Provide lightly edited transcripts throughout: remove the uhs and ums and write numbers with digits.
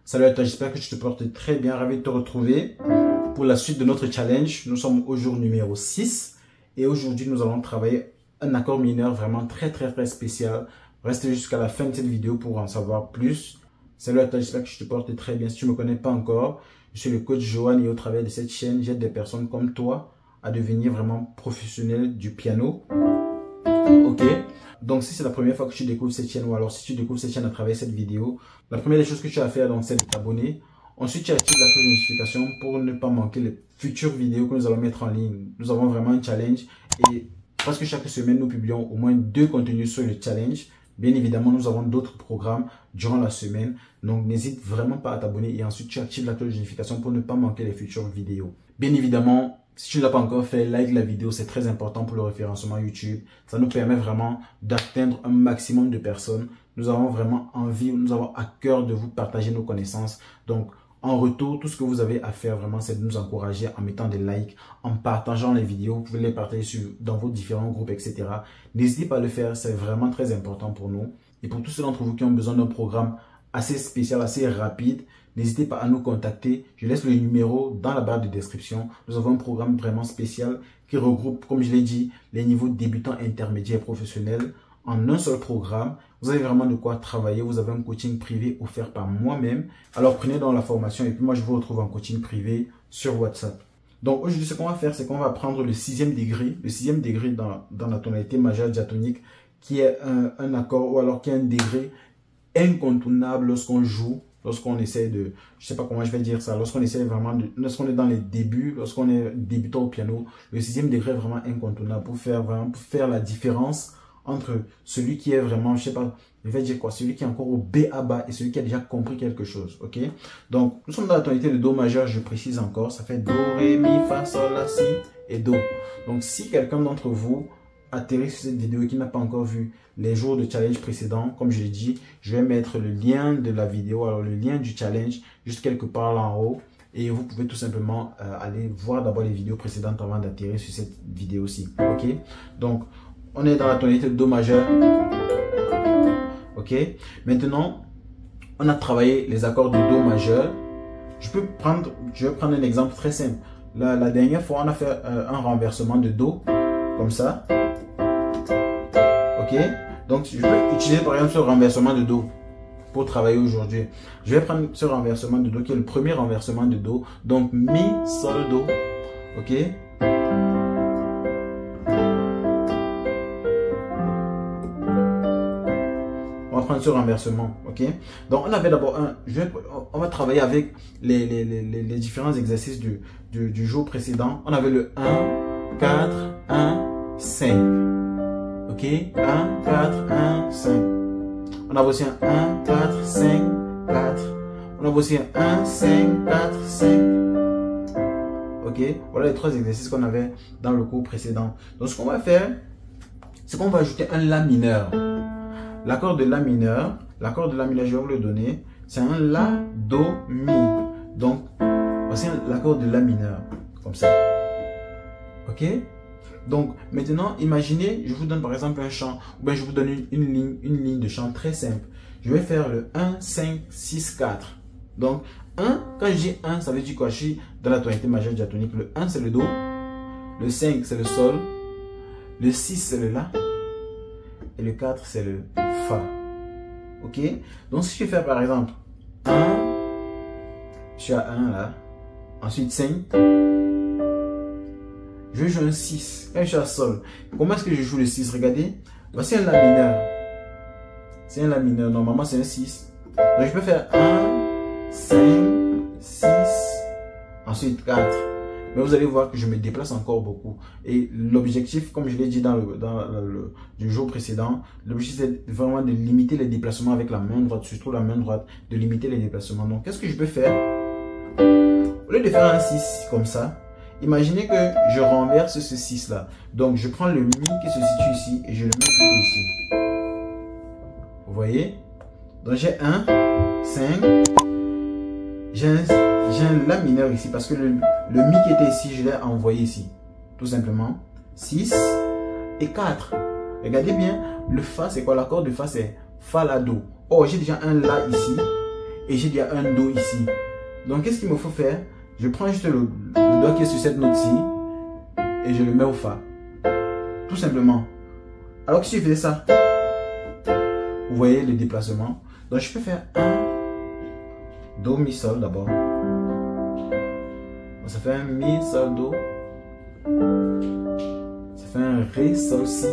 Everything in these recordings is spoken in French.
Salut à toi, j'espère que tu te portes très bien. Ravi de te retrouver pour la suite de notre challenge. Nous sommes au jour numéro 6 et aujourd'hui nous allons travailler un accord mineur vraiment très spécial. Reste jusqu'à la fin de cette vidéo pour en savoir plus. Salut à toi, j'espère que tu te portes très bien. Si tu ne me connais pas encore, je suis le coach Johan et au travers de cette chaîne, j'aide des personnes comme toi à devenir vraiment professionnels du piano. Ok, donc si c'est la première fois que tu découvres cette chaîne ou alors si tu découvres cette chaîne à travers cette vidéo, la première des choses que tu as à faire, c'est de t'abonner. Ensuite, tu actives la cloche de notification pour ne pas manquer les futures vidéos que nous allons mettre en ligne. Nous avons vraiment un challenge et presque chaque semaine, nous publions au moins 2 contenus sur le challenge. Bien évidemment, nous avons d'autres programmes durant la semaine. Donc, n'hésite vraiment pas à t'abonner et ensuite, tu actives la cloche de notification pour ne pas manquer les futures vidéos. Bien évidemment, si tu ne l'as pas encore fait, like la vidéo, c'est très important pour le référencement YouTube. Ça nous permet vraiment d'atteindre un maximum de personnes. Nous avons vraiment envie, nous avons à cœur de vous partager nos connaissances. Donc, en retour, tout ce que vous avez à faire vraiment, c'est de nous encourager en mettant des likes, en partageant les vidéos. Vous pouvez les partager dans vos différents groupes, etc. N'hésitez pas à le faire, c'est vraiment très important pour nous. Et pour tous ceux d'entre vous qui ont besoin d'un programme assez spécial, assez rapide, n'hésitez pas à nous contacter. Je laisse le numéro dans la barre de description. Nous avons un programme vraiment spécial qui regroupe, comme je l'ai dit, les niveaux débutants, intermédiaires et professionnels en un seul programme. Vous avez vraiment de quoi travailler. Vous avez un coaching privé offert par moi-même. Alors prenez dans la formation et puis moi je vous retrouve en coaching privé sur WhatsApp. Donc aujourd'hui ce qu'on va faire, c'est qu'on va prendre le 6e degré. Le 6e degré dans la tonalité majeure diatonique qui est un accord ou alors qui est un degré incontournable lorsqu'on joue. Lorsqu'on essaie de, je sais pas comment je vais dire ça, lorsqu'on essaie vraiment de, lorsqu'on est dans les débuts, lorsqu'on est débutant au piano, le 6e degré est vraiment incontournable pour faire la différence entre celui qui est vraiment, je sais pas, je vais dire quoi, celui qui est encore au B à bas et celui qui a déjà compris quelque chose, ok? Donc, nous sommes dans la tonalité de Do majeur, je précise encore, ça fait Do, Ré, Mi, Fa, Sol, La, Si et Do. Donc, si quelqu'un d'entre vous atterrit sur cette vidéo et qui n'a pas encore vu les jours de challenge précédents, comme je l'ai dit, je vais mettre le lien de la vidéo, alors le lien du challenge, juste quelque part là en haut. Et vous pouvez tout simplement aller voir d'abord les vidéos précédentes avant d'atterrir sur cette vidéo-ci. Ok? Donc, on est dans la tonalité de Do majeur. Ok? Maintenant, on a travaillé les accords de Do majeur. Je vais prendre un exemple très simple. La dernière fois, on a fait un renversement de Do, comme ça. Ok? Donc, je peux utiliser par exemple ce renversement de Do pour travailler aujourd'hui. Je vais prendre ce renversement de Do qui est le premier renversement de Do. Donc, Mi, Sol, Do. Ok? On va prendre ce renversement. Ok? Donc, on avait d'abord on va travailler avec les différents exercices du jour précédent. On avait le 1, 4, 1, 5. Ok, 1, 4, 1, 5. On a aussi un 1, 4, 5, 4. On a aussi un 1, 5, 4, 5. Ok, voilà les 3 exercices qu'on avait dans le cours précédent. Donc, ce qu'on va faire, c'est qu'on va ajouter un La mineur. L'accord de La mineur, je vais vous le donner. C'est un La, Do, Mi. Donc, voici l'accord de La mineur. Comme ça. Ok? Donc, maintenant, imaginez, je vous donne par exemple un chant, ou bien je vous donne une ligne de chant très simple. Je vais faire le 1, 5, 6, 4. Donc, 1, quand je dis 1, ça veut dire quoi? Je suis dans la tonalité majeure diatonique. Le 1, c'est le Do. Le 5, c'est le Sol. Le 6, c'est le La. Et le 4, c'est le Fa. Ok? Donc, si je fais par exemple 1, je suis à 1 là. Ensuite 5. Je vais jouer un 6. Quand je suis à Sol, comment est-ce que je joue le 6? Regardez. Voici un La mineur. C'est un La mineur. Normalement, c'est un 6. Donc, je peux faire 1, 5, 6, ensuite 4. Mais vous allez voir que je me déplace encore beaucoup. Et l'objectif, comme je l'ai dit dans le jour précédent, l'objectif c'est vraiment de limiter les déplacements avec la main droite, surtout la main droite, de limiter les déplacements. Donc, qu'est-ce que je peux faire? Au lieu de faire un 6 comme ça, imaginez que je renverse ce 6 là. Donc, je prends le Mi qui se situe ici et je le mets plutôt ici. Vous voyez? Donc, j'ai 1, 5. J'ai un La mineur ici parce que le Mi qui était ici, je l'ai envoyé ici. Tout simplement. 6 et 4. Regardez bien, le Fa, c'est quoi? L'accord de Fa, c'est Fa, La, Do. Oh, j'ai déjà un La ici. et j'ai déjà un Do ici. Donc, qu'est-ce qu'il me faut faire? Je prends juste le doigt qui est sur cette note-ci et je le mets au Fa. Tout simplement. Alors que si je faisais ça, vous voyez le déplacement. Donc, je peux faire un Do, Mi, Sol d'abord. Ça fait un Mi, Sol, Do. Ça fait un Ré, Sol, Si.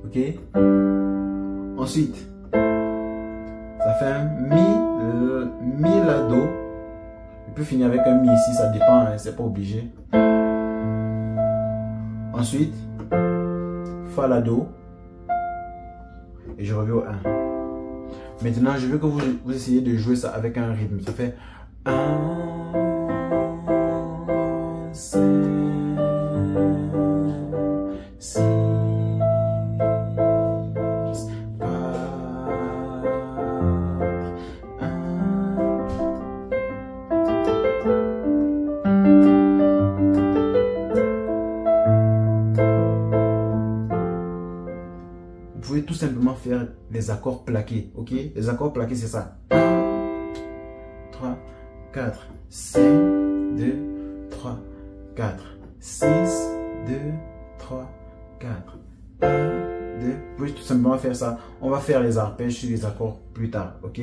Ok? Ensuite, ça fait un Mi, La, Do. Je peux finir avec un Mi ici, ça dépend, hein, c'est pas obligé. Ensuite, Fa, La, Do. Et je reviens au 1. Maintenant, je veux que vous essayiez de jouer ça avec un rythme. Ça fait 1, 5, 6, 4, 1. Vous pouvez tout simplement faire les accords plaqués, ok? Les accords plaqués, c'est ça. 1, 3, 4, 5, 2, 3, 4, 6, 2, 3, 4, 1, 2. Vous pouvez tout simplement faire ça. On va faire les arpèges sur les accords plus tard, ok?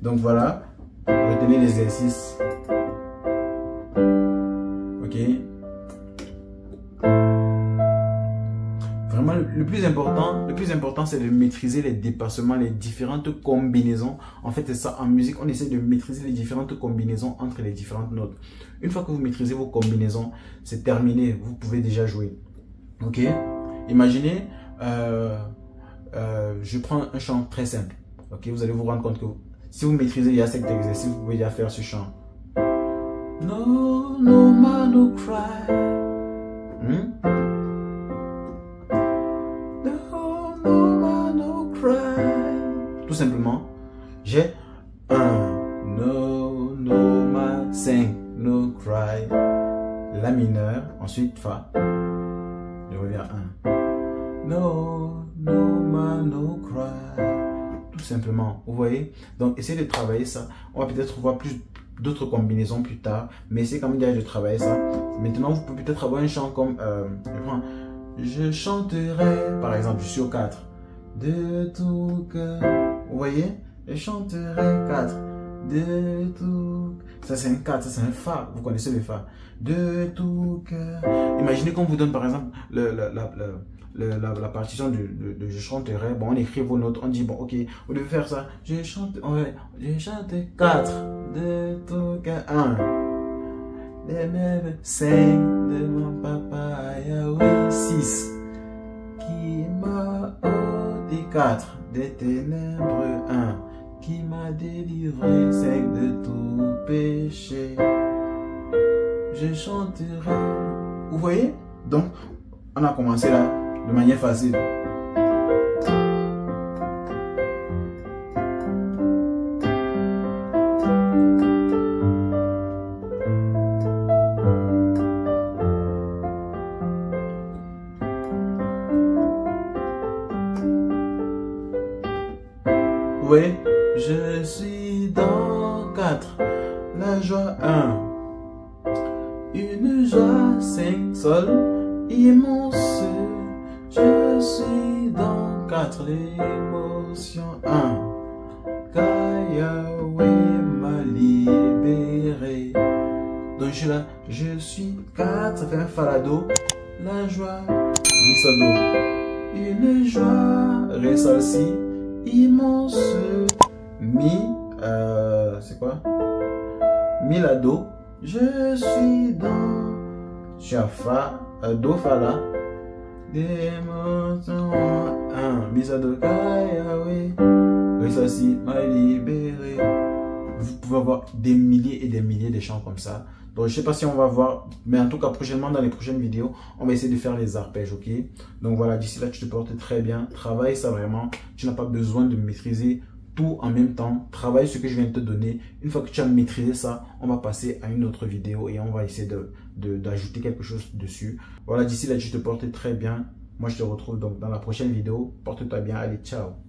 Donc voilà, retenez l'exercice. Ok? Vraiment, le plus important, c'est de maîtriser les dépassements, les différentes combinaisons. En fait, c'est ça, en musique, on essaie de maîtriser les différentes combinaisons entre les différentes notes. Une fois que vous maîtrisez vos combinaisons, c'est terminé, vous pouvez déjà jouer. Ok? Imaginez, je prends un chant très simple. Ok? Vous allez vous rendre compte que si vous maîtrisez, il y a cet exercice, vous pouvez déjà faire ce chant. No, no man, no cry. Tout simplement, j'ai 1, no, no, ma, 5, no, cry, La mineur, ensuite Fa, je reviens à 1, no, no, ma, no, cry, tout simplement, vous voyez. Donc, essayez de travailler ça, on va peut-être voir d'autres combinaisons plus tard, mais essayez quand même déjà de travailler ça. Maintenant, vous pouvez peut-être avoir un chant comme, je chanterai, par exemple, je suis au 4. De tout cœur, vous voyez, je chanterai 4, de tout, ça c'est un 4, ça c'est un Fa, vous connaissez le Fa, de tout cœur. Imaginez qu'on vous donne par exemple la partition de je chanterai, bon on écrit vos notes, on dit bon ok, vous devez faire ça, je chante 4, de tout cœur, 1, des mêmes 5, de mon papa Yahweh, 6, qui m'a 4, des ténèbres 1, qui m'a délivré 5 de tout péché. Je chanterai. Vous voyez? Donc, on a commencé là de manière facile. Vous voyez, je suis dans 4, la joie 1, une joie 5, Sol, immense, je suis dans 4, l'émotion 1, car Yahweh m'a libéré. Donc je suis là, je suis 4, ça fait un Fa, La, Do, la joie, Mi, Sol, Do, une joie, Ré, Sol, Si, immense, Mi, c'est quoi? Mi, La, Do, je suis dans, je suis à Fa, Do, Fa, La, d'émotion 1, Mi, Sol, Do, Yahweh, Ré, Sol, Si, m'a libéré. Vous pouvez avoir des milliers et des milliers de chants comme ça. Donc, je sais pas si on va voir, mais en tout cas, prochainement, dans les prochaines vidéos, on va essayer de faire les arpèges, ok? Donc, voilà, d'ici là, tu te portes très bien. Travaille ça vraiment. Tu n'as pas besoin de maîtriser tout en même temps. Travaille ce que je viens de te donner. Une fois que tu as maîtrisé ça, on va passer à une autre vidéo et on va essayer d'ajouter quelque chose dessus. Voilà, d'ici là, tu te portes très bien. Moi, je te retrouve donc dans la prochaine vidéo. Porte-toi bien. Allez, ciao!